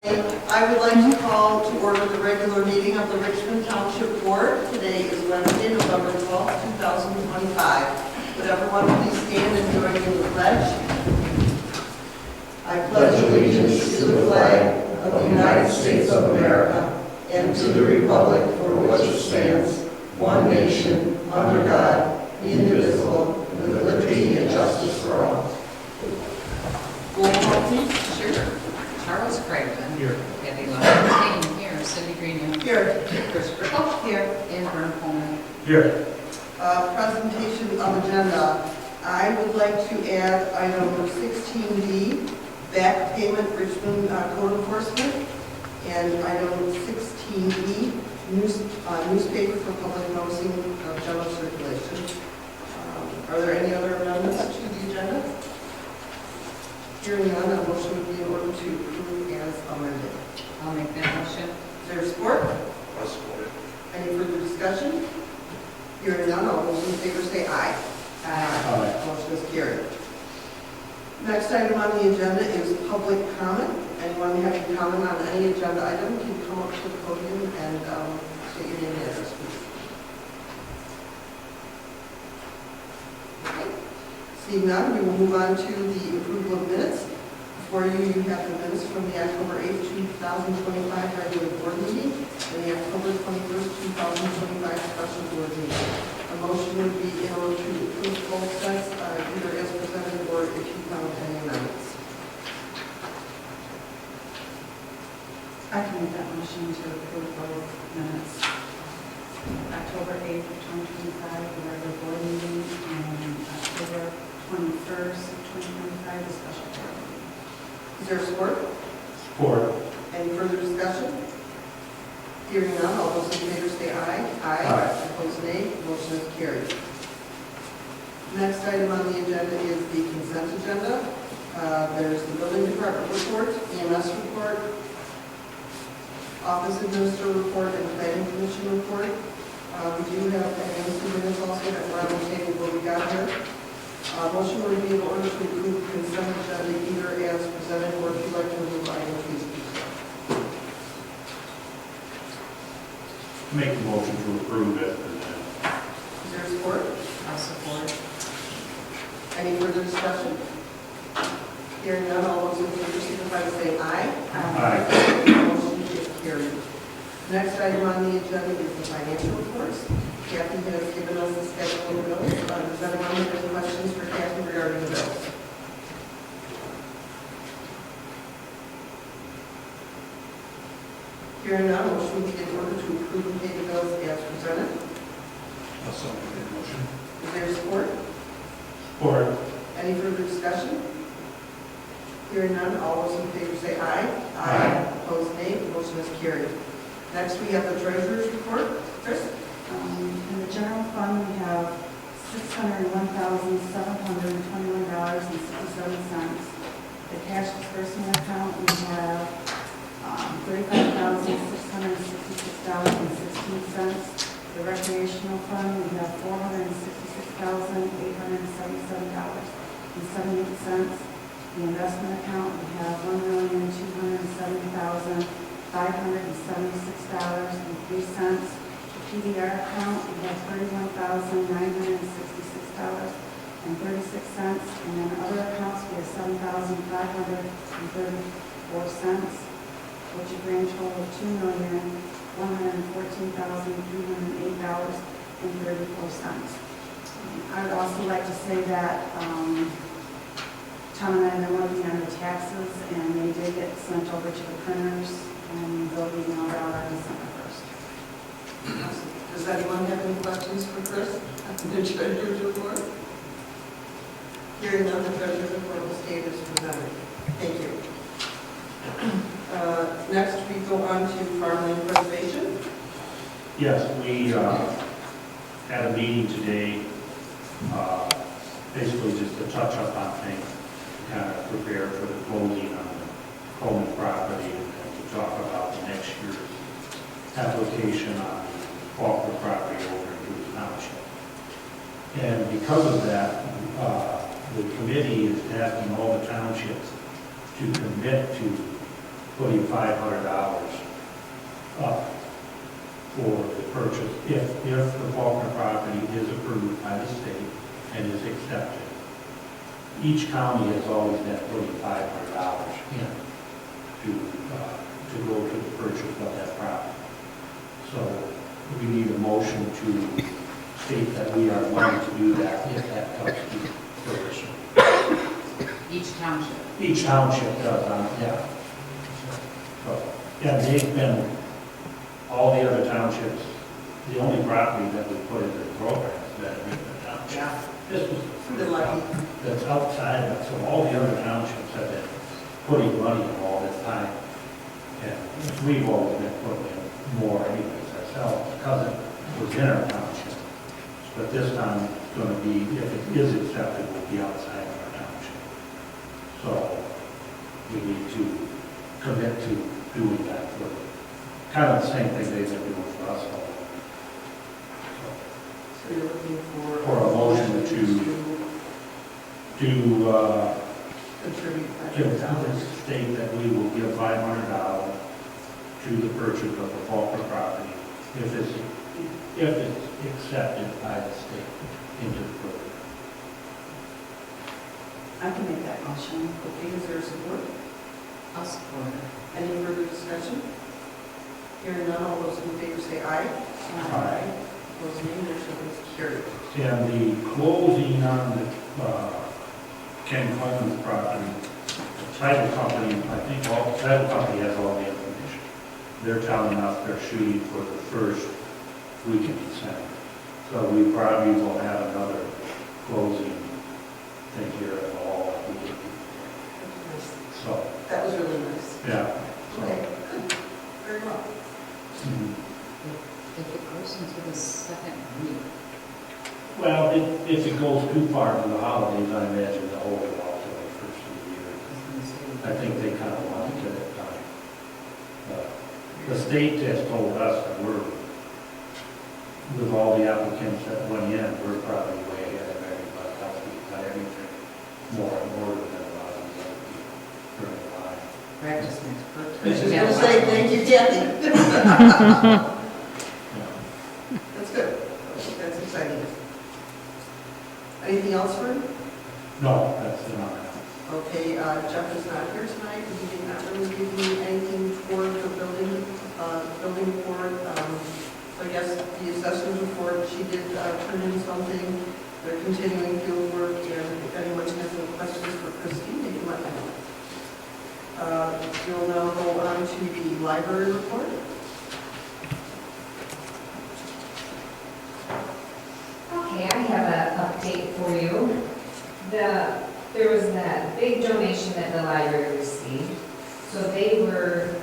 I would like to call to order the regular meeting of the Richmond Township Board. Today is Wednesday, November 12th, 2025. Would everyone please stand and join me in the pledge? I pledge allegiance to the flag of the United States of America and to the republic for which it stands, one nation, under God, indivisible, with liberty and justice for all. Roll call, please. Sure. Charles Craven. Here. Kathy Levine. Here. Cindy Green. Here. Chris Rickle. Here. And Vern Coleman. Here. Presentation of agenda. I would like to add item 16D, back payment Richmond code enforcement, and item 16E, newspaper for public noticing of general circulation. Are there any other amendments to the agenda? Hearing none, a motion would be in order to approve as amended. I'll make that motion. Is there support? I'll support it. Any further discussion? Hearing none, all those in favor say aye. Aye. Motion is carried. Next item on the agenda is public comment. Anyone having comment on any agenda item can come up to the podium and state your name and address, please. Okay. Seeing none, we will move on to the approval of minutes. Before you, you have the minutes from the October 8th, 2025 regular board meeting and the October 21st, 2025 special board meeting. A motion would be in order to approve both sets, either as presented or if you found any amendments. I can make that motion to approve both minutes. October 8th, 2025, the regular board meeting, and October 21st, 2025, the special board meeting. Is there support? Support. Any further discussion? Hearing none, all those in favor say aye. Aye. Opposed, nay. Motion is carried. Next item on the agenda is the consent agenda. There's the building department report, EMS report, office administrator report, and planning commission report. We do have NMC minutes also that we're annotating what we got here. Motion would be in order to approve consent agenda either as presented or if you'd like to move item, please do so. Make the motion to approve as presented. Is there support? I'll support. Any further discussion? Hearing none, all those in favor signify by saying aye. Aye. Motion is carried. Next item on the agenda is the financial reports. Kathy has given us the schedule of bills. Does anyone have any questions for Kathy regarding the bills? Hearing none, motion would be in order to approve and pay the bills as presented. I'll support that motion. Is there support? Support. Any further discussion? Hearing none, all those in favor say aye. Aye. Opposed, nay. The motion is carried. Next, we have the treasurer's report. Chris? In the general fund, we have $601,721.67. The cash disbursement account, we have $35,666.16. The recreational fund, we have $466,877.78. The investment account, we have $1,270,576.03. PDR account, we have $31,966.36, and then other accounts, we have $7,534, which is a grand total of $2,114,308.34. I would also like to say that Tom and I have been working on the taxes, and they did get sent over to the printers, and they'll be mailed out on December 1st. Does anyone have any questions for Chris on the treasurer's report? Hearing none, the treasurer's report will state as presented. Thank you. Next, we go on to farmland preservation. Yes, we had a meeting today, basically just to touch up on things, kind of prepare for the closing on the Coleman property and to talk about the next year's application on the Faulkner property over in Dewey Township. And because of that, the committee is asking all the townships to commit to putting $500 up for the purchase, if the Faulkner property is approved by the state and is accepted. Each county has always been putting $500 in to go to the purchase of that property. So we need a motion to state that we are willing to do that if that comes to fruition. Each township. Each township does, yeah. So, yeah, they've been, all the other townships, the only property that we put into the program is that Richmond Township. Yeah. This was the Good first lucky. one that's outside of it, so all the other townships have been putting money in all this time. And we've always been putting in more anyways ourselves, because it was in our township. But this time, it's going to be, if it is accepted, it will be outside of our township. So we need to commit to doing that for, kind of the same thing they've been doing for us all. So you're looking For a motion to contribute give $500. the state that we will give $500 to the purchase of the Faulkner property if it's accepted by the state into the program. I can make that motion. Okay, is there support? I'll support it. Any further discussion? Hearing none, all those in favor say aye. Aye. Opposed, nay. Motion is carried. And the closing on the Ken Coleman's property, the title company, I think the title company has all the information. They're telling us they're shooting for the first week in December. So we probably will have another closing thing here at all. So, That was really nice. yeah. So, Okay, good. Very well. mhm. If it goes into the second week, Well, if it goes too far into the holidays, I imagine they'll hold it off till the first of the year. I think they kind of want to get it done. But the state has told us that we're, with all the applicants that went in, we're probably way ahead of everybody else. We've got everything more in order than a lot of the other people during the line. practice makes perfect. I was just going to say, thank you, Kathy. Yeah. That's good. That's exciting. Anything else, Fern? No, that's enough. Okay, Jeff is not here tonight, because he did not really give me anything for the building report. So I guess the assessor's report, she did turn in something. They're continuing field work, and if anyone has any questions for Christine, they can let me know. We'll now go on to the library report. Okay, I have an update for you. There was that big donation that the library received, so they were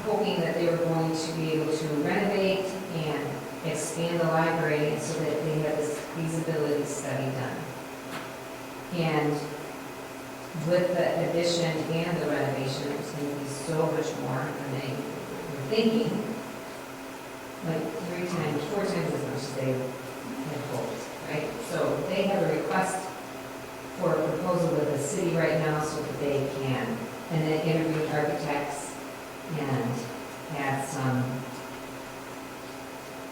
hoping that they were going to be able to renovate and expand the library so that they had this feasibility study done. And with the addition and the renovation, it was going to be so much more than they were thinking. Like 4 times as much as they had hoped, right? So they have a request for a proposal with the city right now so that they can, and then interview architects and had some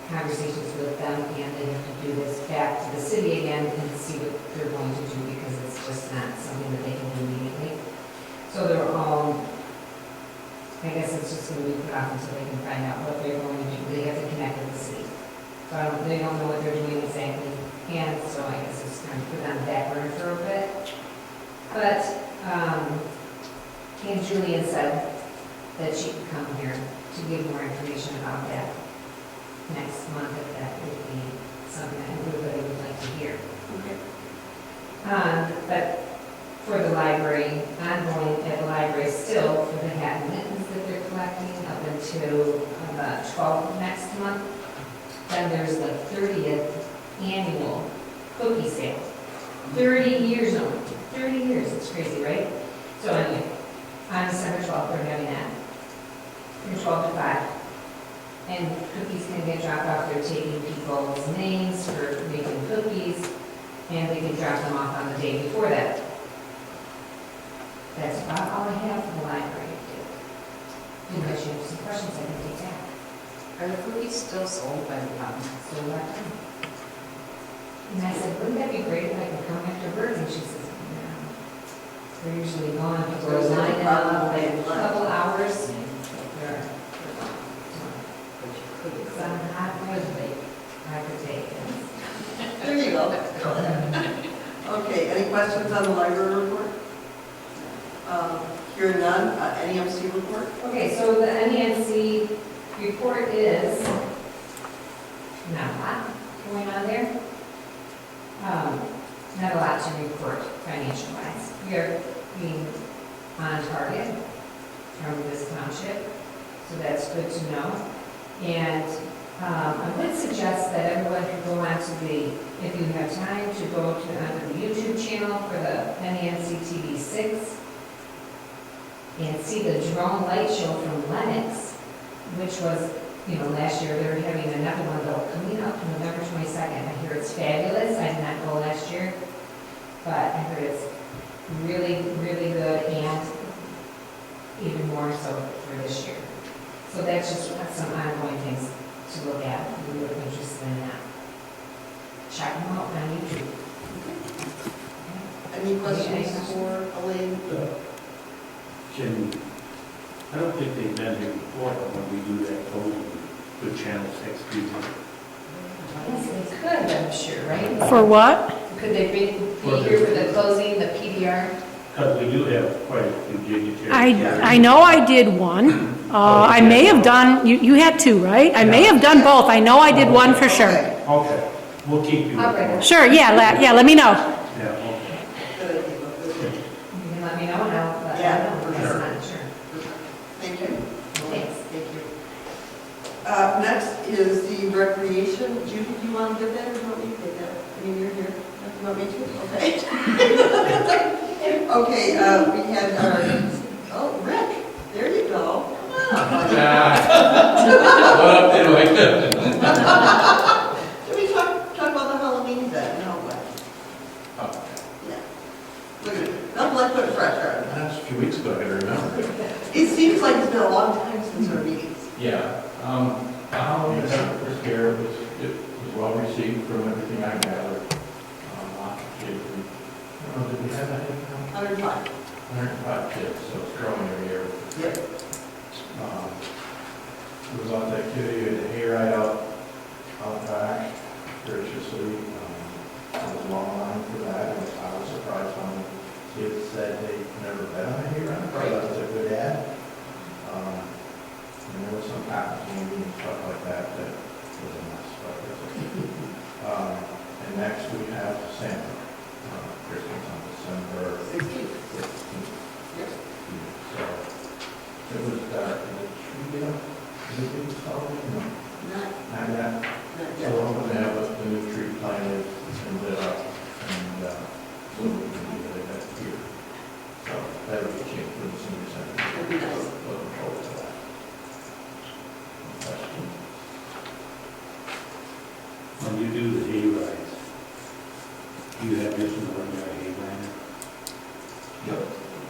conversations with them, and they have to do this back to the city again and see what they're going to do, because it's just not something that they can do immediately. So they're all, I guess it's just going to be put off until they can find out what they're going to do. They have to connect with the city. So they don't know what they're doing exactly, and so I guess it's kind of put on the back burner for a bit. But Aunt Julian said that she could come here to give more information about that next month, if that would be something that everybody would like to hear. Okay. But for the library, ongoing at the library still, for the hat mittens that they're collecting up until the 12th of next month. Then there's the 30th annual cookie sale. 30 years on, 30 years, it's crazy, right? So anyway, on December 12th, we're having that from 12 to 5. And cookies can get dropped off. They're taking people's names for making cookies, and they can drop them off on the day before that. That's about all I have for the library. Unless you have some questions, I can take that. Are the cookies still sold by the pound? So what? And I said, wouldn't that be great if I could come after work? And she says, no. They're usually gone, people are lining up like a couple hours. They're gone. But you could It's on hot Wednesday. I could take it. There you go. Okay, any questions on the library report? Hearing none, NEMC report? Okay, so the NEMC report is not a lot going on there. Not a lot to report financial wise. We are being on target from this township, so that's good to know. And I would suggest that everyone could go on to the, if you have time, to go to onto the YouTube channel for the NEMC TV 6 and see the drone light show from Lennox, which was, last year. They were having another one though coming up November 22nd. I hear it's fabulous. I did not go last year, but I heard it's really, really good and even more so for this year. So that's just some ongoing things to look at if you're interested in that. Check them out on YouTube. Any questions for Elaine? I don't think they've been here before, but when we do that closing, good channel 6 people. Yes, they could, I'm sure, right? For what? Could they be here for the closing, the PDR? Because we do have quite a few dignitaries. I know I did one. I may have done, you had two, right? I may have done both. I know I did one for sure. Okay, we'll keep you. I'll bring it. Sure, yeah, let me know. Yeah, okay. Good idea, good. You can let me know and I'll let Yeah, you know. for That's sure. not sure. Thank you. Thanks. Thank you. Next is the recreation. Judy, do you want to get that or do you want me to get that? I mean, you're here. You want me to? Okay. Okay, we had our, Rick, there you go. What up, anyway? Should we talk about the Halloween event? No, what? Oh, Yeah. Look at it. Nothing like putting pressure on that's a few weeks ago, I can remember. it. It seems like it's been a long time since our meetings. Yeah, the Halloween event was here, it was well received from everything I gathered. Lots of kids, I don't know, did we have that? 105. 105 kids, so it's growing every year. Yep. There was lots of activity, we had the hayride out back, graciously. There was a long line for that, and I was surprised when kids said they'd never been on a hayride, so that was a good ad. And there was some packaging and stuff like that that was a mess, but it's okay. And next we have Santa, Christmas on December 16th. 16th. Yes. So it was, is it tree up? Is it being installed? No, Not not yet. So yet. we're going to have the new tree planted and lit up, and so we can do that here. So that would be cheap for the senior center. That'd be nice. Looking forward to that. Questions? When you do the hay rides, do you have this in the hay rider? Yep.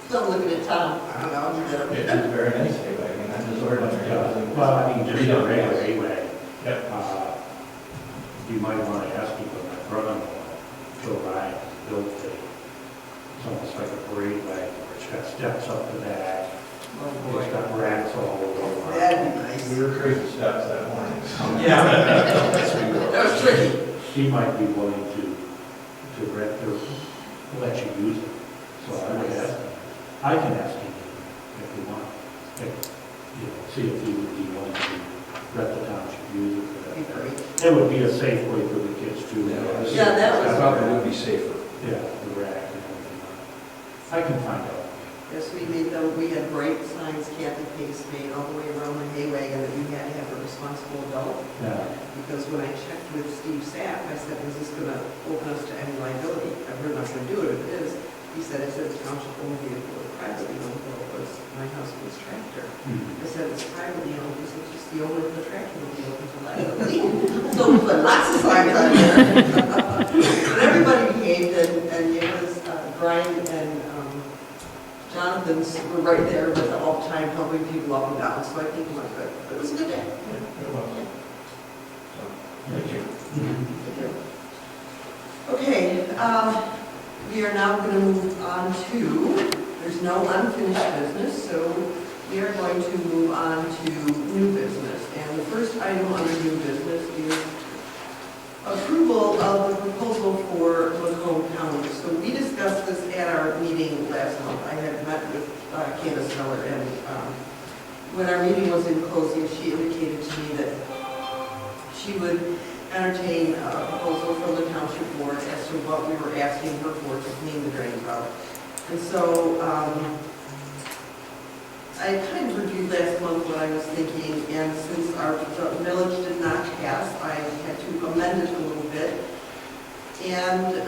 Still looking at Tom. I don't know. He did it. It's very nice, I mean, I just ordered it. Well, I mean, just a regular hay wagon. Yep. You might want to ask people, my brother-in-law, Joe Ryan, built it's almost like a parade wagon, where it's got steps up the back, Oh, it's got racks all over. That'd be nice. We were crazy steps that morning, so. Yeah. That was tricky. He might be willing to rent or let you use it. So I would ask him. I can ask him if you want. See if he would be willing to let the township use it for That'd be that. great. It would be a safe way for the kids too. Yeah, that was- Probably would be safer. Yeah, the rack and everything. I can find out. Yes, we had bright signs, Kathy Pace made all the way around the hay wagon that you had to have a responsible adult. Yeah. Because when I checked with Steve Sapp, I said, is this going to open us to any liability? We're not going to do it if it is. He said, the township owned vehicle is privately owned, well, it was my husband's tractor. I said, it's privately owned, he said, just the owner of the tractor will be open to liability. So we put lots of signs on there. But everybody behaved, and it was Brian and Jonathan residents were right there with all the time helping people up and down, so I think it went good. But it was a good day. Yeah, it was. So, thank you. Okay, we are now going to move on to, there's no unfinished business, so we are going to move on to new business. And the first item under new business is approval of the proposal for Macomb County. So we discussed this at our meeting last month. I had met with Candace Miller, and when our meeting was in closing, she indicated to me that she would entertain a proposal from the township board as to what we were asking her for to clean the drains out. And so I kind of reviewed last month what I was thinking, and since our village did not pass, I had to amend it a little bit. And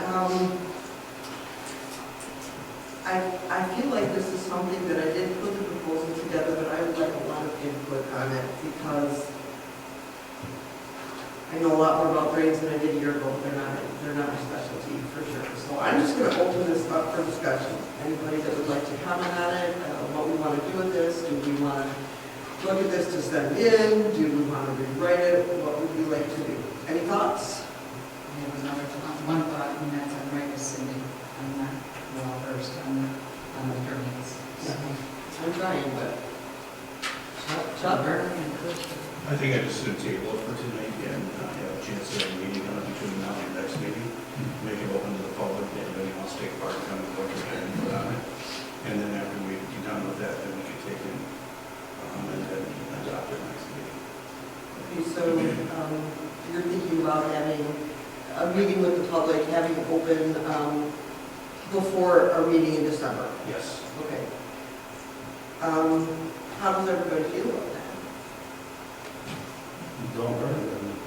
I feel like this is something that I did put the proposal together, but I would like a lot of input on it, because I know a lot more about drains than I did a year ago, but they're not my specialty for sure. So I'm just going to open this up for discussion. Anybody that would like to comment on it, what we want to do with this, do we want to look at this to send in, do we want to rewrite it, what would we like to do? Any thoughts? I have another thought, one thought, and that's I'm right with Cindy. I'm not well versed on the drains. I'm trying, but Chuck, and Chris. I think I just should table it for tonight and have a chance to have a meeting on it between now and the next meeting. Make it open to the public, anybody wants to take part, come and look at it and put on it. And then after we get done with that, then we can take it and then adopt it next meeting. okay, so you're thinking about having a meeting with the public, having it open before our meeting in December? Yes. Okay. How does everybody feel about that? Don't hurt them.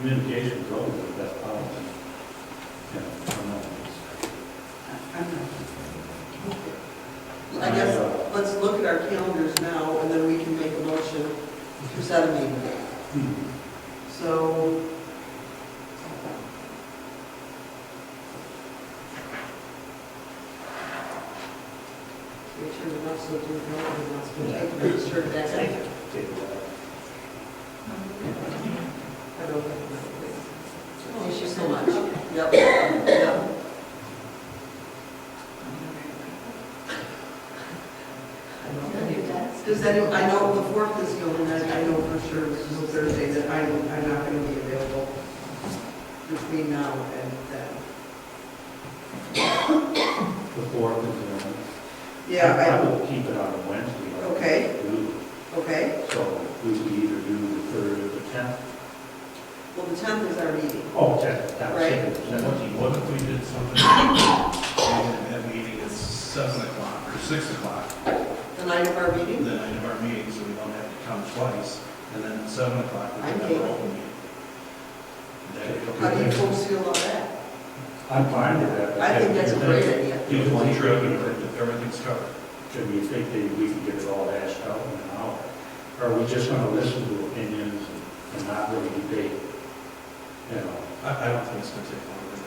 Communication is always the best policy. Yeah, I don't know. I'm not. I guess, let's look at our calendars now, and then we can make a motion to set a meeting date. So, make sure we're not so doing no one else to take a picture of that. I don't know. Thank you so much. Yep. Yep. Does anyone, I know the 4th is the only night, I know for sure, this is Thursday, that I'm not going to be available between now and then. The 4th is the one. Yeah, I will keep it on a Wednesday. like Okay. we do. okay. So we would either do the 3rd or the 10th. Well, the 10th is our meeting. Oh, 10th. Right. What if we did something, and that meeting is 7 o'clock or 6 o'clock, The night of our meeting? the night of our meeting, so we don't have to come twice, and then at 7 o'clock, we can have Okay. our open meeting. How do you folks feel about that? I'm fine with that. I think that's a great idea. You can one trip, and everything's covered. Do you think that we can get it all hashed out in an hour? Or are we just going to listen to opinions and not really debate? You know? I don't think it's going to take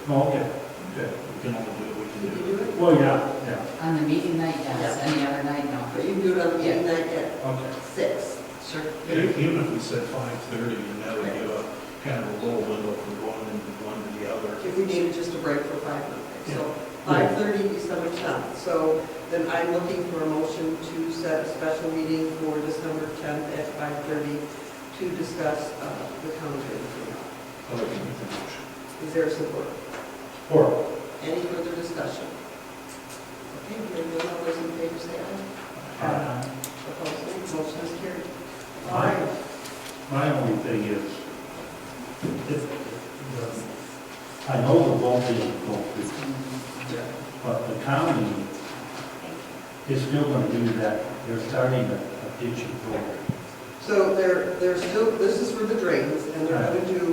long. Oh, okay. Okay, we can only do what we Can can you do. do it? Well, yeah. On the meeting night, yes, any other night, no. But you can do it on the meeting night at Okay. 6. Sure. Even if we said 5:30, and that would give a kind of a little window from going into one to the other. If we needed just a break for 5 minutes. So Yeah. 5:30, December 10th. So then I'm looking for a motion to set a special meeting for December 10th at 5:30 to discuss the county drain. I'll let you make the motion. Is there support? Or, Any further discussion? Okay, hearing none, all those in favor say aye. Opposed, motion is carried. All right. my only thing is, I know the voting will go through, but the county is still going to do that. They're starting a ditching program. So they're still, this is for the drains, and they're going to do,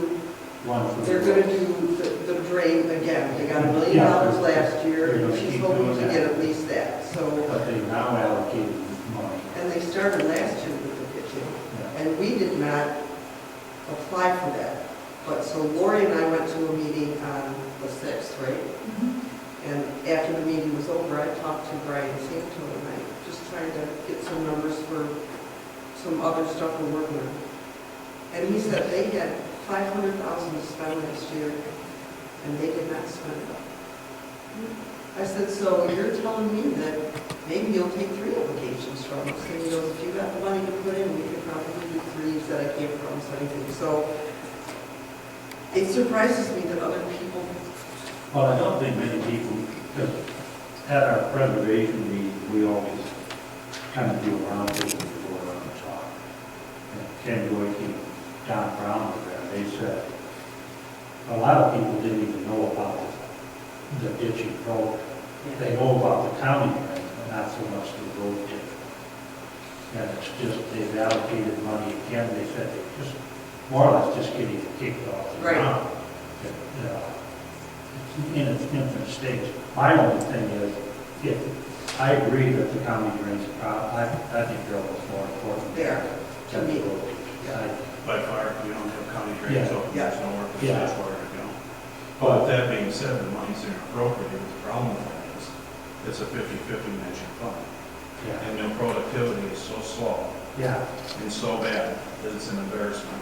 One for they're going to do the drain again. They got $1 million last year, They're and gonna she's keep hoping doing to that. get at least that. So, But they now allocated money. and they started last year with the ditching, Yeah. and we did not apply for that. But so Lori and I went to a meeting on the 6th, right? And after the meeting was over, I talked to Brian Santo, and I just trying to get some numbers for some other stuff we're working on. And he said they had 500,000 to spend last year, and they did not spend it. I said, so you're telling me that maybe you'll take 3 applications from us? And he goes, if you got the money to put in, we could probably do 3. He said, I can't promise anything. So it surprises me that other people. Well, I don't think many people, because at our preservation meeting, we always kind of do a roundtable before we're on the talk. And Ken Boyke and John Brown were there. They said a lot of people didn't even know about the ditching program. They know about the county grant, but not so much the road ditch. And it's just, they've allocated money again. They said they just, more or less just getting it kicked off the Right. ground. It's in its infant stage. My only thing is, if I agree that the county drains, I think they're almost more important. There, to than me. the road ditch. By far, we don't have county drainage, so Yeah. there's nowhere for Yeah. fresh water to go. But with that being said, the money's inappropriate. The problem with that is, it's a 50/50 matching fund. Yeah, And their productivity is so slow yeah, and so bad that it's an embarrassment.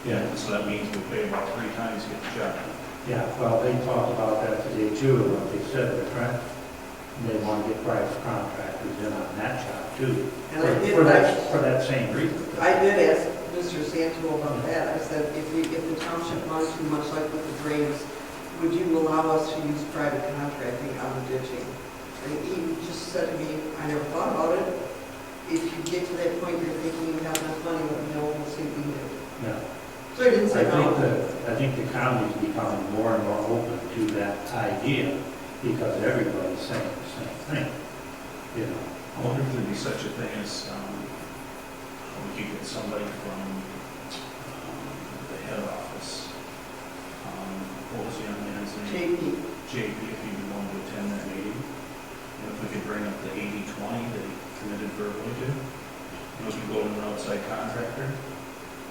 yeah, And so that means we pay about 3 times to get the job done. yeah. Well, they talked about that today too, and what they said, they're trying, they want to get private contractors in on that job too. And I did, For that same reason. I did ask Mr. Santo about that. I said, if the township wanted too much, like with the drains, would you allow us to use private contracting on the ditching? And he just said to me, I never thought about it. If you get to that point, you're thinking you have enough money, let me know, we'll see what we can do. Yeah. So I didn't say no. I think the county's becoming more and more open to that idea because everybody's saying the same thing, you know. I wonder if there'd be such a thing as, we could get somebody from the head office. What was the young man's name? JP, if he'd be willing to attend that meeting. And if we could bring up the 80/20 that he committed verbally to. And we could go to an outside contractor.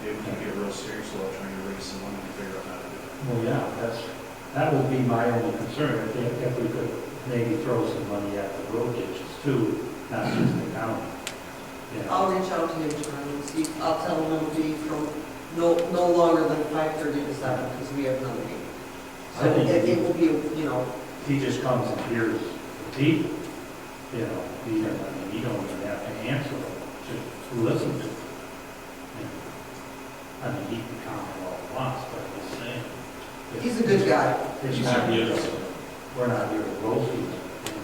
Maybe we can get real serious about trying to raise some money and figure out how to do it. Well, yeah, that would be my only concern, if we could maybe throw some money at the road ditches too, not just the county. You know. I'll reach out to him tomorrow and see, I'll tell him it'll be from no longer than 5:30 to 7, because we have another meeting. So I think- it will be, you know, He just comes and hears the people, you know, he don't even have to answer them, just listen to them. You know. I mean, he can comment all he wants, but he's saying. he's a good guy. It's He's not a here, good- we're not here to roast you.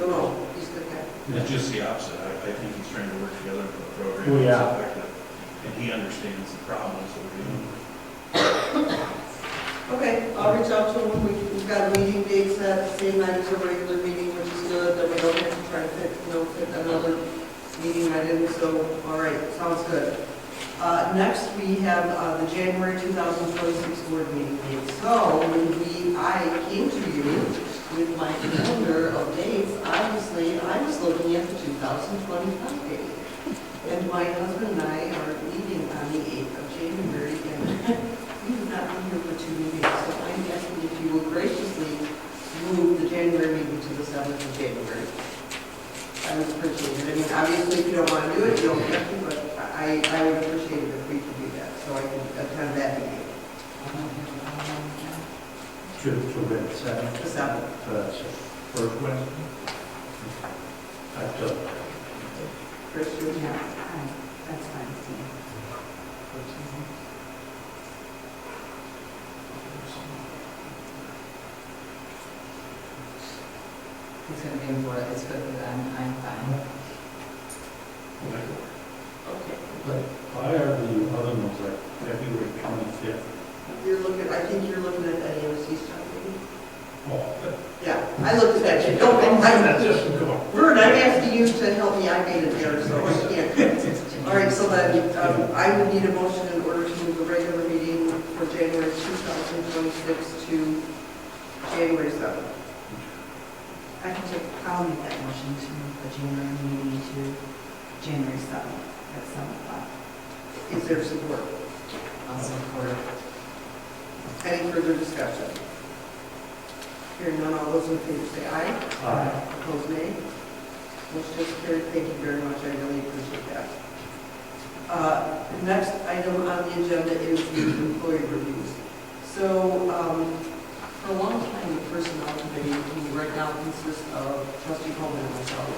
No, he's a good guy. It's just the opposite. I think he's trying to work together for a program Oh, yeah. that's effective. And he understands the problems that we're dealing with. Okay, I'll reach out to him. We've got a meeting date set, same night as a regular meeting, which is good, that we don't have to try to fit another meeting right in, so, all right, sounds good. Next, we have the January 2026 board meeting date. So, when I came to you with my calendar of dates, obviously, I was looking at the 2025 date. And my husband and I are leaving on the 8th of January, and we have not been here for 2 meetings, so I'm asking if you will graciously move the January meeting to the 7th of January. I would appreciate it. I mean, obviously, if you don't want to do it, you don't have to, but I would appreciate it if we could do that, so I can attend that meeting, Should we have seven? the 7th. So that's the first question. I took. Chris, you Yeah, have. that's fine, Steve. He's gonna be in for it, it's good, but I'm fine. Okay. But why are the other ones like February 25th? I think you're looking at that AOC stuff, maybe? Oh, Yeah, I looked at that, you don't, that's just, come on. Vern, I'm asking you to help me, I made it there, so I can't. All right, so then, I would need a motion in order to move the regular meeting for January 2026 to January 7th. I'll make that motion to move the January meeting to January 7th at 7 o'clock. Is there support? I'll support it. Any further discussion? Hearing none, all those in favor say aye. Aye. Opposed, nay. Motion is carried. Thank you very much. I really appreciate that. Next item on the agenda is the employee reviews. So, for a long time, the personnel committee, who right now consists of trustee Coleman and myself,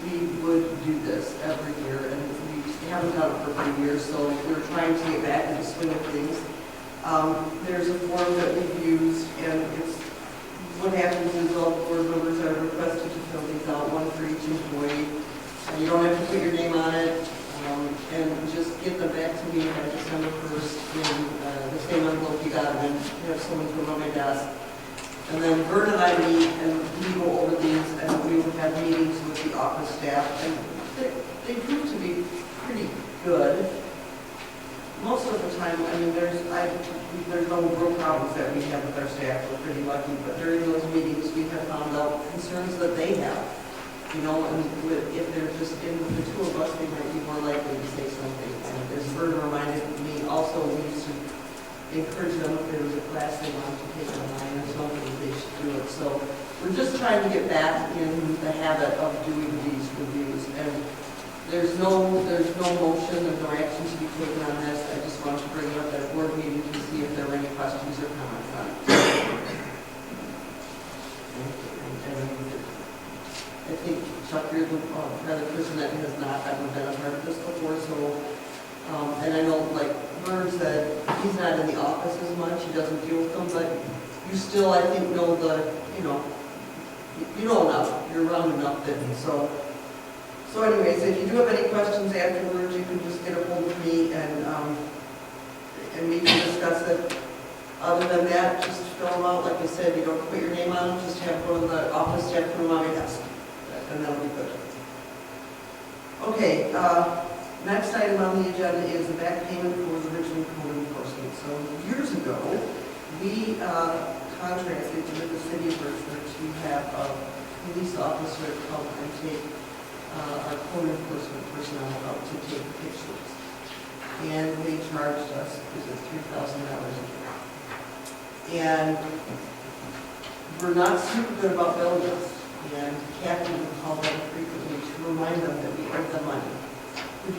we would do this every year, and we haven't done it for a few years, so we're trying to get back into the swing of things. There's a form that we've used, and it's, what happens is all the board members are requested to fill these out, one for each employee. And you don't have to put your name on it, and just get them back to me by December 1st in the same envelope you got them in. Have someone come on my desk. And then Vern and I meet and we go over these, and we will have meetings with the office staff, and they prove to be pretty good. Most of the time, I mean, there's no real problems that we have with our staff. We're pretty lucky, but during those meetings, we have found out concerns that they have. You know, and if they're just in with the two of us, they might be more likely to say something. And as Vern reminded me, also we used to encourage them if there was a class they wanted to take online or something, they should do it. So we're just trying to get back in the habit of doing these reviews. And there's no motion, there's no action to be taken on this. I just wanted to bring it up at a board meeting to see if there were any questions or comments on it. I think Chuck, you're the other person that has not ever been a part of this before, so, and I know, like Vern said, he's not in the office as much, he doesn't deal with them, but you still, I think, know you know enough, you're around enough that, so anyways, if you do have any questions afterwards, you can just get a hold of me and we can discuss it. Other than that, just fill them out, like I said, you don't put your name on them, just have one of the office staff put them on my desk. And that'll be good. Okay, next item on the agenda is the back payment for the Richmond code enforcement. So years ago, we contracted with the city of Richmond to have a police officer come and take our code enforcement personnel out to take pictures. And they charged us, was it $3,000 a year? And we're not super good about billing us. And Kathy would call them frequently to remind them that we owe them money. We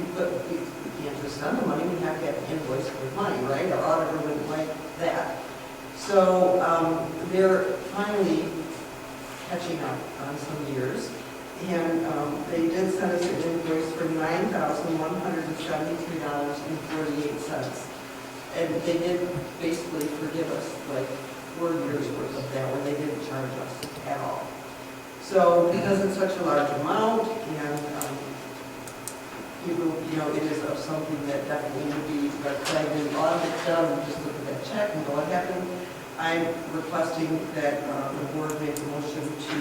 can't just send the money, we have to have an invoice for money, right? Our auditor wouldn't like that. So they're finally catching up on some years. And they did send us an invoice for $9,173.48. And they did basically forgive us like 4 years worth of that, where they didn't charge us at all. So because it's such a large amount, and you know, it is of something that definitely would be flagged in the audit done, and just look at that check and go, what happened? I'm requesting that the board make a motion to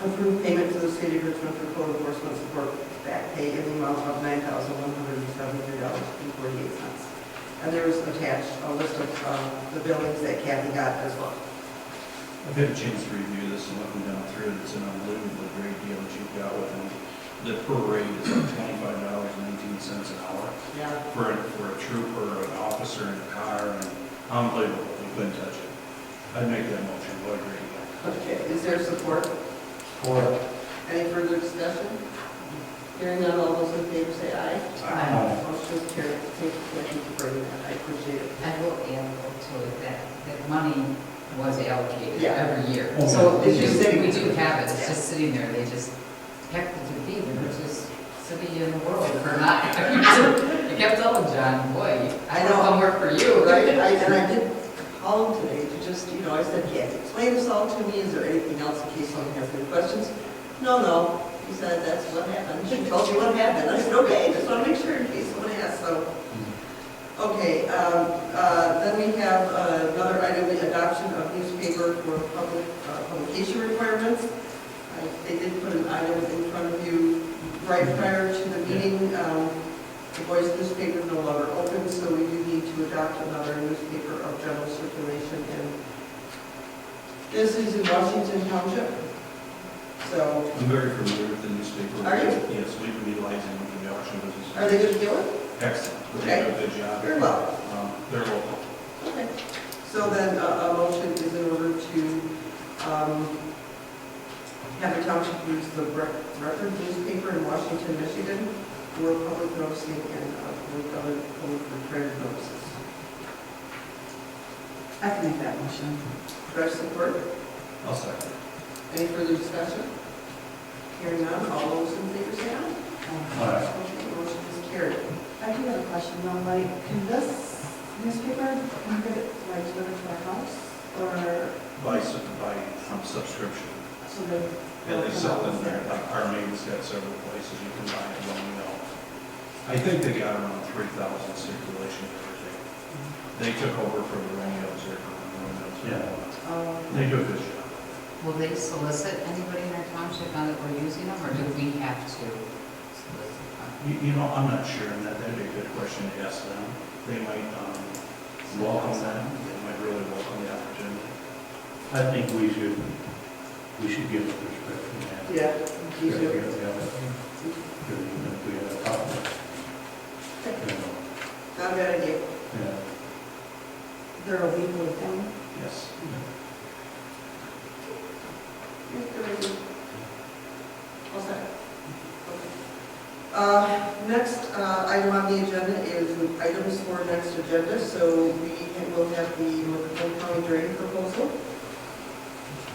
approve payment to the city of Richmond for code enforcement support back pay in the amount of $9,173.48. And there is attached a list of the billings that Kathy got as well. I've had a chance to review this and looking down through it. It's an unbelievably great deal that you've got with them. The per rate is like $25.19 an hour. Yeah. For a trooper, an officer in a car, and unbelievable. You couldn't touch it. I'd make that motion. What a great deal. Okay, is there support? Or Any further discussion? Hearing none, all those in favor say aye. Aye. Motion is carried. Thank you for bringing that. I appreciate it. I will add to it that money was allocated Yeah. every year. Okay. So It's just sitting- we do have it, it's just sitting there, they just kept it to be the richest city in the world for not. I kept telling John, boy, I I don't know. come work for you. Right, and I did call him today to just, I said, Kathy, explain this all to me. Is there anything else in case someone has any questions? No. He said, that's what happened. She told you what happened. I said, okay, just want to make sure in case someone asks, so. Okay, then we have another item, the adoption of newspaper for public publication requirements. They did put an item in front of you right prior to the meeting. The Voice newspaper is no longer open, so we do need to adopt another newspaper of general circulation. And this is in Washington Township. So, I'm very familiar with the newspaper. Are you? Yes, we've been utilizing them for the auction business. are they going to do it? Excellent. They Okay. do a good job. Very well. They're local. Okay. So then a motion is in order to have the township includes the Record newspaper in Washington, Michigan, for public noticing and public other code for printed notices. I can make that motion. Do I have support? I'll second. Any further discussion? Hearing none, all those in favor say aye. Aye. Okay, motion is carried. I do have a question though, like, can this newspaper, can we get it like delivered to our house? Or, By subscription. so they. And they sell them there, like Armenia's got several places you can buy it, long ago. I think they got around 3,000 circulation and everything. They took over for the Romeo's here. Yeah. They do a good job. Will they solicit anybody in our township now that we're using them, or do we have to solicit them? You know, I'm not sure, and that'd be a good question to ask them. They might welcome that, they might really welcome the opportunity. I think we should give a prescription. Yeah, you Yeah, do. we have a couple. Not a bad idea. Yeah. They're a weekly thing. Yes. All set. Next item on the agenda is items for next agenda. So we will have the Macomb County drain proposal.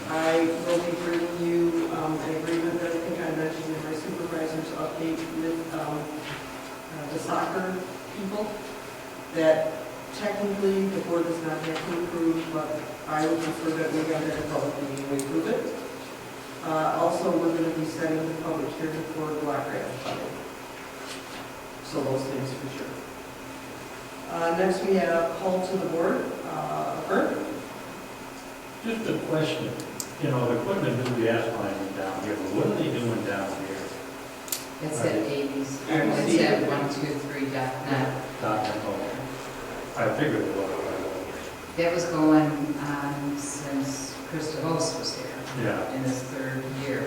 I will be bringing you an agreement that I think I mentioned in my supervisor's update with the soccer people, that technically the board does not have to approve, but I will prefer that we have that in public meeting, we approve it. Also, we're going to be setting the public hearing for block grant funding. So those things for sure. Next, we have call to the board. Bert? Just a question. You know, they're putting a new gas line down here, but what are they doing down here? It's at 80s, or it's at 123.net. I figured it was. That was going on since Christos was here. Yeah. In his third year,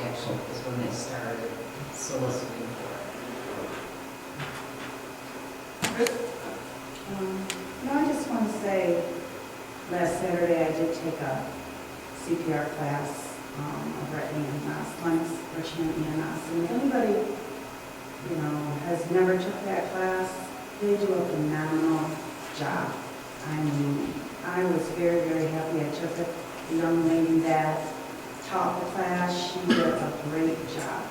actually, is when they started soliciting for it. No, I just want to say, last Saturday I did take a CPR class over at EMS, Richmond EMS. And if anybody, you know, has never took that class, they do a phenomenal job. I mean, I was very, very happy I took it. The young lady that taught the class, she did a great job.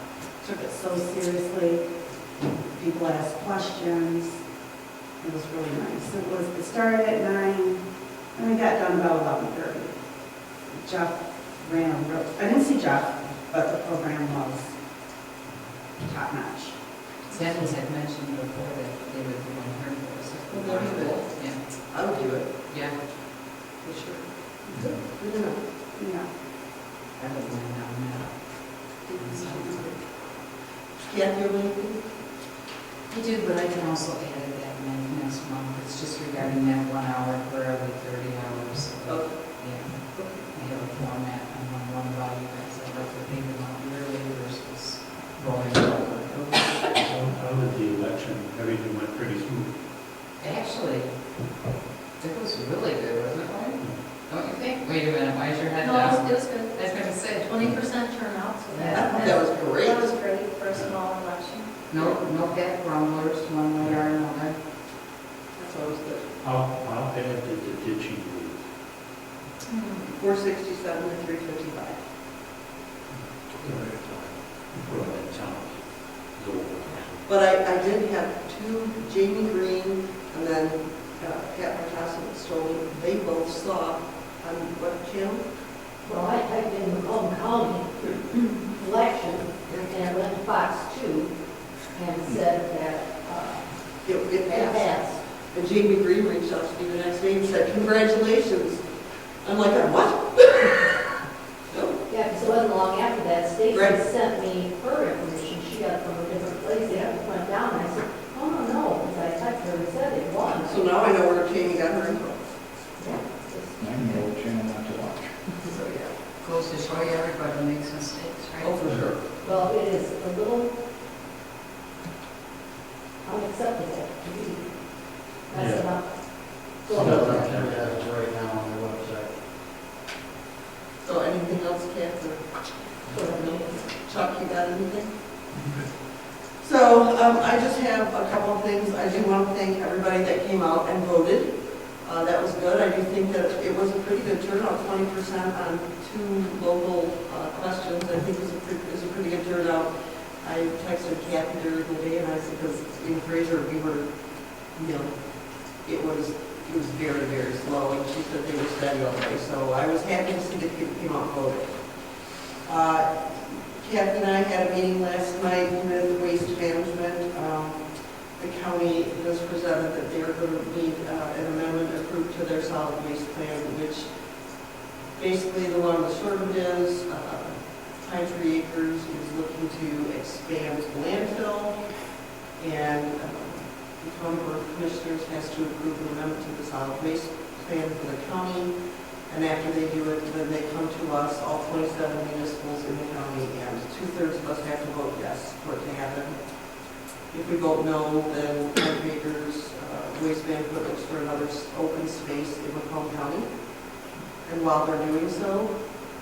Took it so seriously. People asked questions. It was really nice. It started at 9, and we got done about 11:30. Jeff ran a real, I didn't see Jeff, but the program was top notch. Sanders had mentioned before that they would do 100 for us. Well, that'd be good. Yeah, I would do it, yeah, for sure. Good enough. Yeah. I would mind now. Kathy, you have anything? I do, but I can also add it that next month. It's just regarding that 1 hour for every 30 hours. So, Okay. yeah, I have a format on one about you guys. I'd like to think about yearly versus rolling over. How did the election, everything went pretty smooth? Actually, it was really good, wasn't it, Lauren? Don't you think? Wait a minute, why is your head No, down? it was good. I was going to say. 20% turnout, so That was great. That was great for a small election. No bad grumblers, one way or another. That's always good. How bad did the ditching do? 467 and 355. Well, that sounds low. But I did have two, Jamie Green and then Pat Martassa and Stone. They both saw on what channel? Well, I typed in Macomb County election, and I went to Fox 2, and said that It it passed. passed. And Jamie Green reached out to me the next day and said, congratulations. I'm like, what? No. Yeah, because it wasn't long after that, Stacy Right. sent me her information, she got it from a different place, and it went down, and I said, oh, no, because I typed her and said it won. So now I know where Jamie got her info. Yeah, just- I know what channel not to watch. So, yeah. Goes to show you everybody makes mistakes, right? Oh, for sure. Well, it is a little unacceptable to be messing up. Some of them can have it right now on their website. So anything else, Kathy? So, Chuck, you got anything? So I just have a couple of things. I do want to thank everybody that came out and voted. That was good. I do think that it was a pretty good turnout, 20% on 2 local questions. I think it was a pretty good turnout. I texted Kathy during the day and I said, because in Fraser we were, it was very, very slow, and she said they were steady all day. So I was happy to see that people came out and voted. Kathy and I had a meeting last night with Waste Management. The county has presented that they are going to need an amendment approved to their solid waste plan, which basically the long and short of it is, Pine Tree Acres is looking to expand landfill, and the county board of commissioners has to approve an amendment to the solid waste plan for the county. And after they do it, then they come to us, all 27 municipals in the county, and 2/3 of us have to vote yes for it to happen. If we vote no, then Pine Tree Acres Waste Management looks for another open space in Macomb County. And while they're doing so,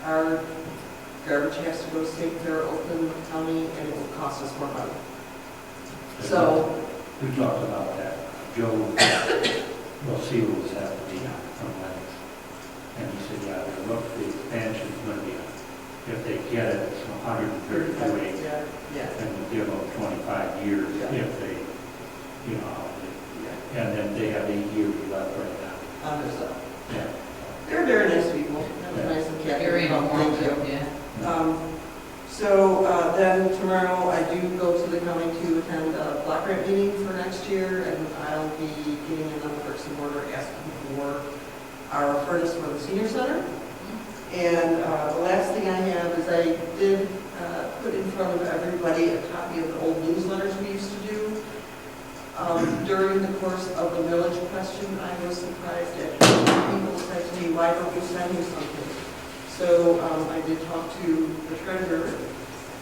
our garbage has to go to St. Clair, Oakland County, and it will cost us more money. So We talked about that. Joe, seals have to be from Lennox. And he said, yeah, look, the expansion's going to be, if they get it, it's 132 acres. Yeah. And we'll give them 25 years if they, and then they have 8 years left right now. Understood. Yeah. They're very nice people. They're nice and Kathy. Very Thank you. informative, yeah. So then tomorrow I do go to the county to attend a block grant meeting for next year, and I'll be getting in on the bricks and mortar asking for our furnace for the senior center. And the last thing I have is I did put in front of everybody a copy of the old newsletters we used to do. During the course of the village question, I was surprised at how people said to me, why don't you send me something? So I did talk to the treasurer,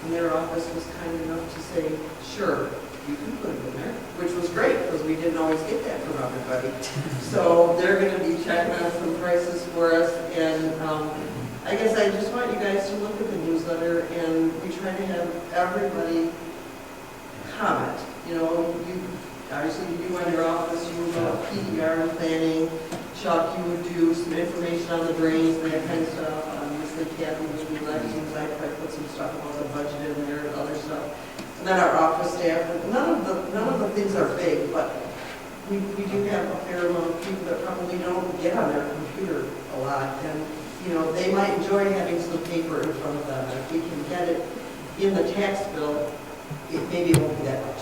and their office was kind enough to say, sure, you can put it in there, which was great, because we didn't always get that from everybody. So they're going to be checking on some prices for us, and I guess I just want you guys to look at the newsletter, and we try to have everybody comment. Obviously you on your office, you would go PDR and planning. Chuck, you would do some information on the drains and that kind of stuff. Obviously Kathy was relaxing, I probably put some stuff about the budget in there and other stuff. And then our office staff, none of the things are big, but we do have a fair amount of people that probably don't get on their computer a lot, and they might enjoy having some paper in front of them. And if we can get it in the tax bill, maybe it won't be that much.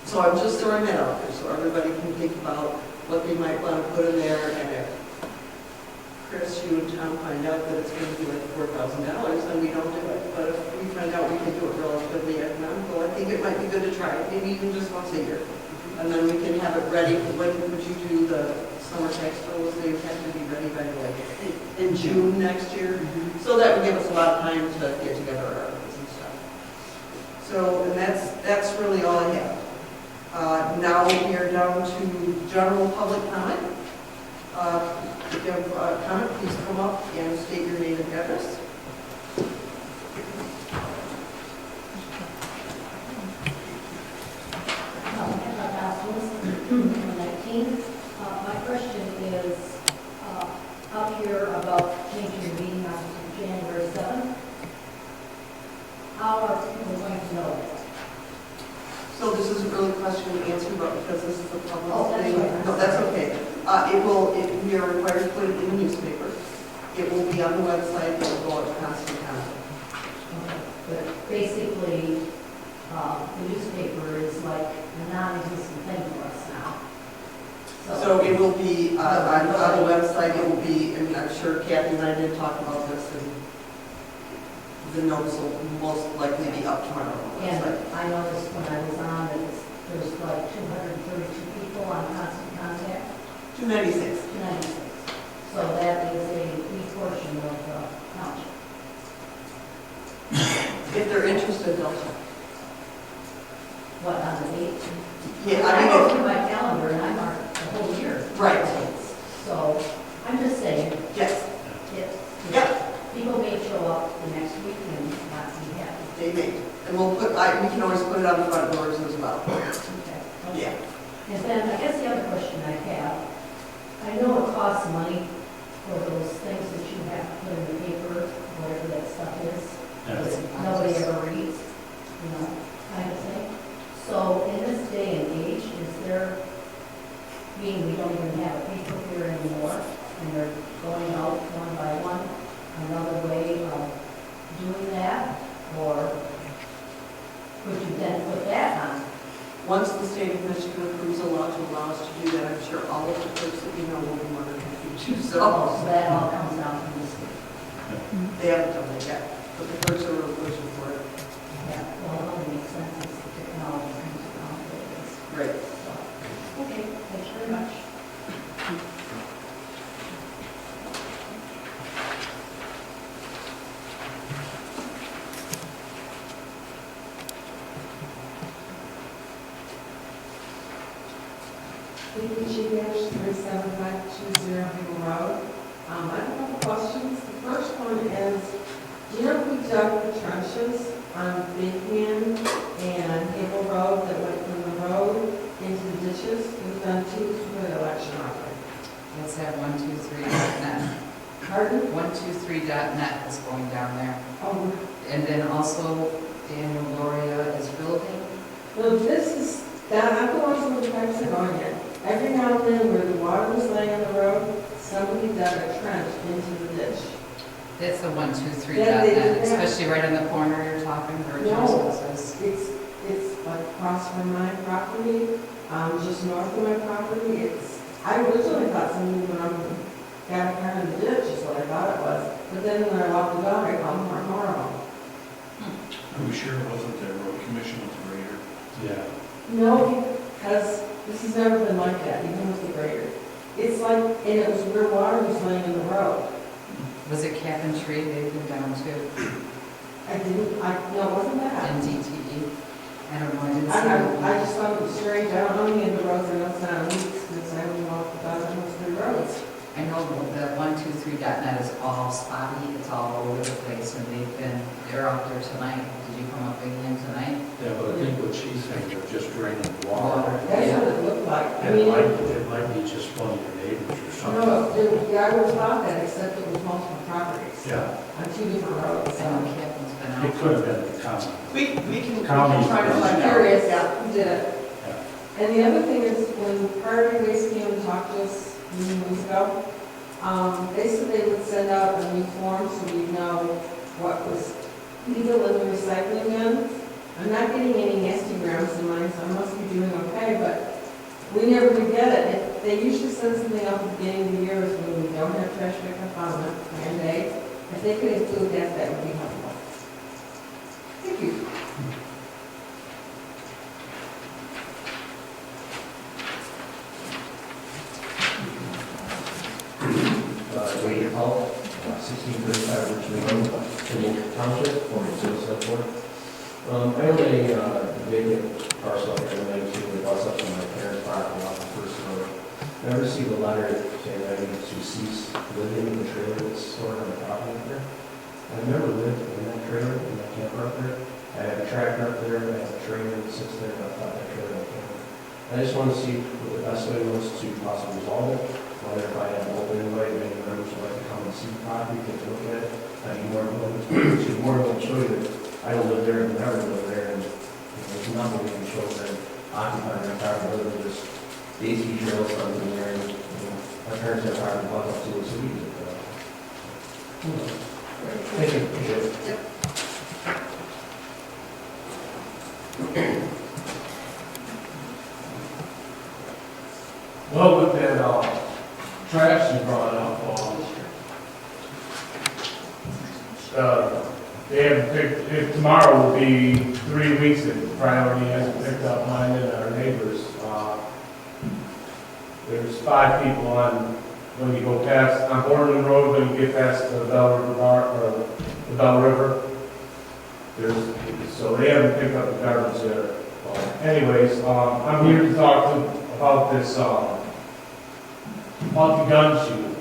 So I'm just throwing that out there so everybody can think about what they might want to put in there, and if Chris, you and Tom find out that it's going to be like $4,000, then we don't do it. But if we find out we can do it relatively economical, I think it might be good to try it, maybe even just once a year. And then we can have it ready. When would you do the summer tax bills? They have to be ready by like in June next year. So that would give us a lot of time to get together our articles and stuff. So, and that's really all I have. Now we are down to general public comment. If you have a comment, please come up and state your name and address. My question is up here about changing the meeting on January 7th. How are people going to know that? So this isn't really a question and answer, but because this is a public thing. Right. No, that's okay. We are required to put it in the newspaper. It will be on the website, it will go out to constant contact. Okay. But basically, the newspaper is like a non-existent thing for us now. So it will be on the website, it will be, and I'm sure Kathy and I did talk about this, and the notice will most likely be up tomorrow on the And website. I noticed when I was on that there's like 232 people on constant contact. 296. 296. So that is a big portion of the township. If they're interested, they'll check. What, on the date? Yeah, I I go mean, through my calendar and I mark the whole year. Right. So I'm just saying, yes. if Yep. people may show up the next week and not be happy. we can always put it on the front doors as well. Okay. Yeah. And then I guess the other question I have, I know it costs money for those things that you have to put in the paper, whatever that stuff is. Yeah. Nobody ever reads, you know, kind of thing. So in this day and age, is there, being we don't even have a paper here anymore, and they're going out one by one, another way of doing that? Or could you then put that on? Once the state of Michigan approves a law to allow us to do that, I'm sure all of the clerks that you know will be more than happy to do so. So that all comes down from the state. They haven't done that yet, but the clerks are really pushing for it. Yeah, well, it only makes sense as the technology comes around the way it is. Right. So, okay, thanks very much. -37520 Maple Road. I have a couple questions. The first one is, do you know if we dug the trenches on Big Man and Maple Road that went from the road into the ditches? It was done 2 weeks before the election, I think. Let's have 123.net. Pardon? 123.net is going down there. Oh, And then also Daniel Gloria is building. no, this is, that, I'm the ones where the pipes are going in. Every now and then where the water was laying on the road, somebody dug a trench into the ditch. That's the Yeah, they 123.net, did that. especially right on the corner you're talking, or No. Joseph's. It's like across from my property, just north of my property. I originally thought somebody went up and got a car in the ditch, is what I thought it was. But then when I walked the dog, I found more horrible. Are we sure it wasn't the road commission with the grader? Yeah. No, because this has never been like that, even with the grader. It's like, and it was where water was laying in the road. Was it Cap and Tree? They've been down too. No, it wasn't that. And DTE. I don't know, I didn't I just thought it was strange. I don't know any of the roads, I know it's not on weeks, because I only walk about almost 3 roads. I know the 123.net is all spotty, it's all over the place, and they're out there tonight. Did you come up again tonight? Yeah, but I think what she's saying, they're just draining water. That's what it looked like. I It mean, might be just one of your neighbors or something. no, I always thought that, except it was multiple properties. Yeah, On 2 different roads. I know Catherine's been it out. could have been the county. We can County. try to I'm find out. curious, Yeah. who did it? Yeah. And the other thing is, when Priority Waste came and talked to us many months ago, they said they would send out a new form so we know what was legal in the recycling bins. I'm not getting any nasty grams in mine, so I must be doing okay, but we never did get it. They usually send something out at the beginning of the year is when we don't have trash pickup on a plan day. If they could include that, that would be helpful. Thank you. Wade Hall, 1635 Richmond Road, Kimball Township, former Suicide Board. I own a vacant parcel here in 19 that butts up to my parents' property off the first road. I received a letter saying I need to cease living in the trailer that's stored on the property up there. I've never lived in that trailer, in that camper up there. I have a tractor up there, I have a trailer that sits there, and I thought that trailer was camper. I just want to see what the best way was to possibly resolve it. Whether if I have an open invite, many members would like to come and see the property, take a look at it. I'd be more willing to show you that I don't live there and never live there, and there's nothing we can show that occupying my property other than just the ATV trails something there. And, my parents have property bought up to it, so we use it. Thank you. Appreciate it. Well, with that trash you brought up, they haven't picked, if tomorrow will be 3 weeks that Priority hasn't picked up mine and our neighbors. There's 5 people on, when you go past, on Borderland Road, when you get past the Bell River Bar, or the Bell River. So they haven't picked up the garbage there. Anyways, I'm here to talk about this, multi-gun shoot,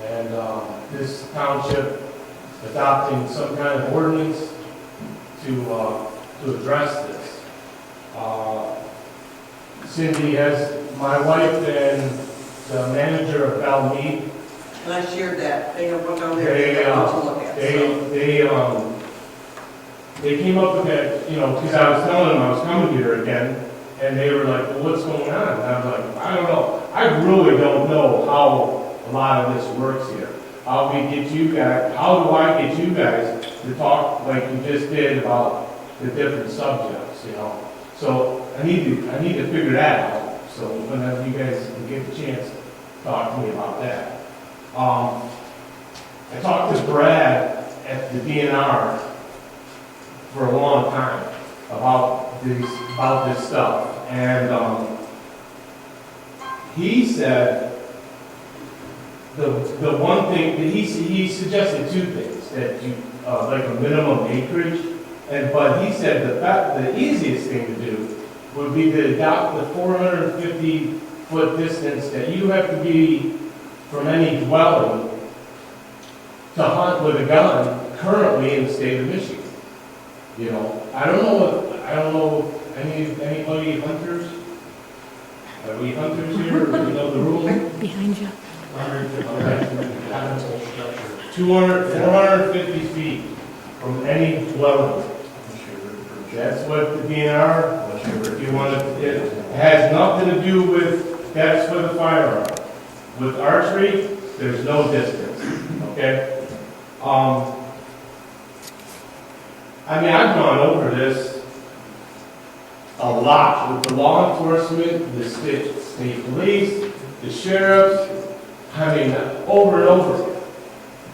and this township adopting some kind of ordinance to to address this. Cindy has, my wife and the manager of Valmead, And I shared that, they have one down there, They, they want to look at. so. they came up with that, you know, because I was telling them I was coming here again, and they were like, well, what's going on? And I was like, I don't know. I really don't know how a lot of this works here. How we get you guys, how do I get you guys to talk like you just did about the different subjects, you know? So I need to figure that out. So whenever you guys can get a chance, talk to me about that. I talked to Brad at the DNR for a long time about this stuff, and he said the one thing that he suggested two things, that you like a minimum acreage, but he said the easiest thing to do would be to adopt the 450-foot distance that you have to be from any dwelling to hunt with a gun currently in the state of Michigan. You know, I don't know anybody hunters? Are we hunters here? Do you know the rule? Behind you. 450 feet from any dwelling. That's what the DNR, if you want to, it has nothing to do with, that's for the firearm. With archery, there's no distance, okay? I mean, I've gone over this a lot with the law enforcement, the state police, the sheriffs, I mean, over and over.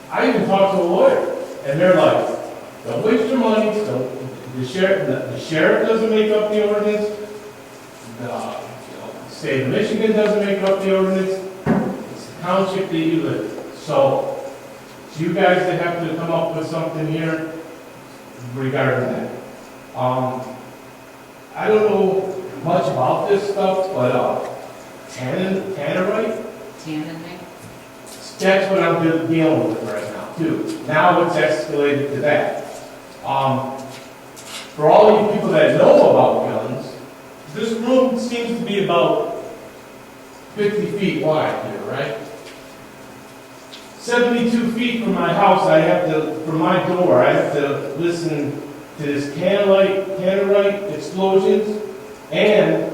I even talked to a lawyer, and they're like, don't waste your money, the sheriff doesn't make up the ordinance, the state of Michigan doesn't make up the ordinance, it's the township that you live in. So it's you guys that have to come up with something here regarding that. I don't know much about this stuff, but tannerite? Tannerite? That's what I'm dealing with right now, too. Now it's escalated to that. For all you people that know about guns, this room seems to be about 50 feet wide here, right? 72 feet from my house, from my door, I have to listen to this tannerite explosions and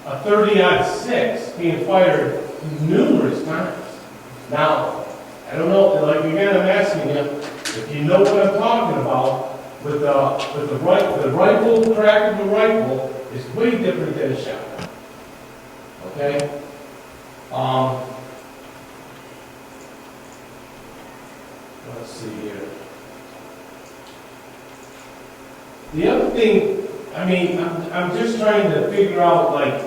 a 30-06 being fired numerous times. Now, I don't know, like again, I'm asking you, if you know what I'm talking about, with the rifle, crack of the rifle is way different than a shotgun. Okay? Let's see here. The other thing, I mean, I'm just trying to figure out like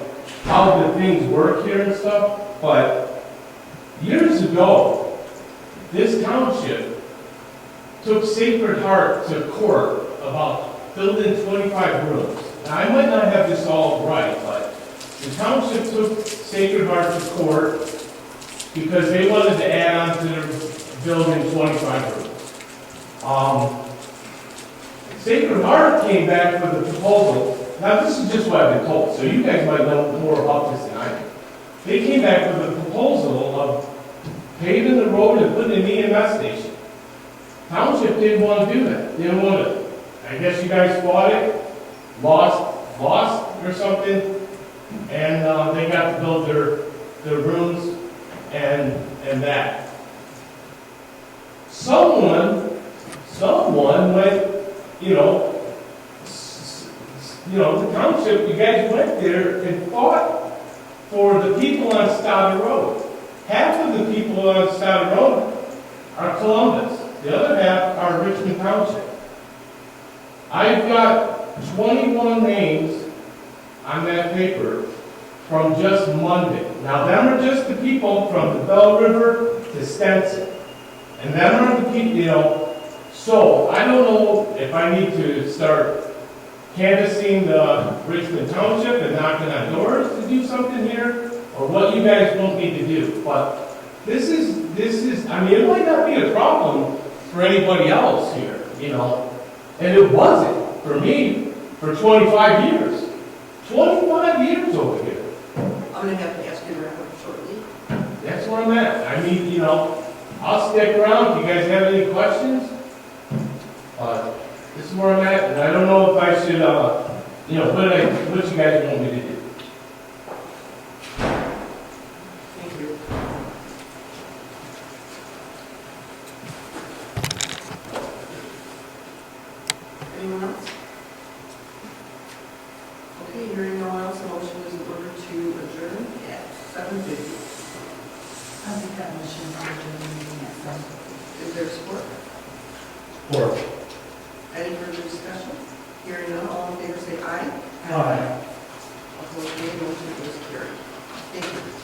how the things work here and stuff, but years ago, this township took Sacred Heart to court about building 25 rooms. Now, I might not have this all right, but the township took Sacred Heart to court because they wanted to add on to their building 25 rooms. Sacred Heart came back with a proposal. Now, this is just what I've been told, so you guys might know more about this than I do. They came back with a proposal of paving the road and putting an EMS station. Township didn't want to do that. They didn't want to. I guess you guys fought it, lost or something, and they got to build their rooms and that. Someone went, the township, you guys went there and fought for the people on Stoddard Road. Half of the people on Stoddard Road are Columbus. The other half are Richmond Township. I've got 21 names on that paper from just Monday. Now, them are just the people from the Bell River to Stenson. And them are the people, so I don't know if I need to start canvassing the Richmond Township and knocking on doors to do something here, or what you guys want me to do. But this is, I mean, it might not be a problem for anybody else here, and it wasn't for me for 25 years. 25 years over here. I'm gonna have to ask you to wrap up shortly. That's where I'm at. I mean, you know, I'll stick around if you guys have any questions. This is where I'm at, and I don't know if I should, you know, what you guys want me to do. Thank you. Anyone else? Okay, hearing no one else, a motion is in order to adjourn at 7:50. I'll make that motion for the meeting at 7:50. Is there support? Or, Any further discussion? Hearing none, all in favor say aye. Aye. Opposed, nay. Motion is carried. Thank you.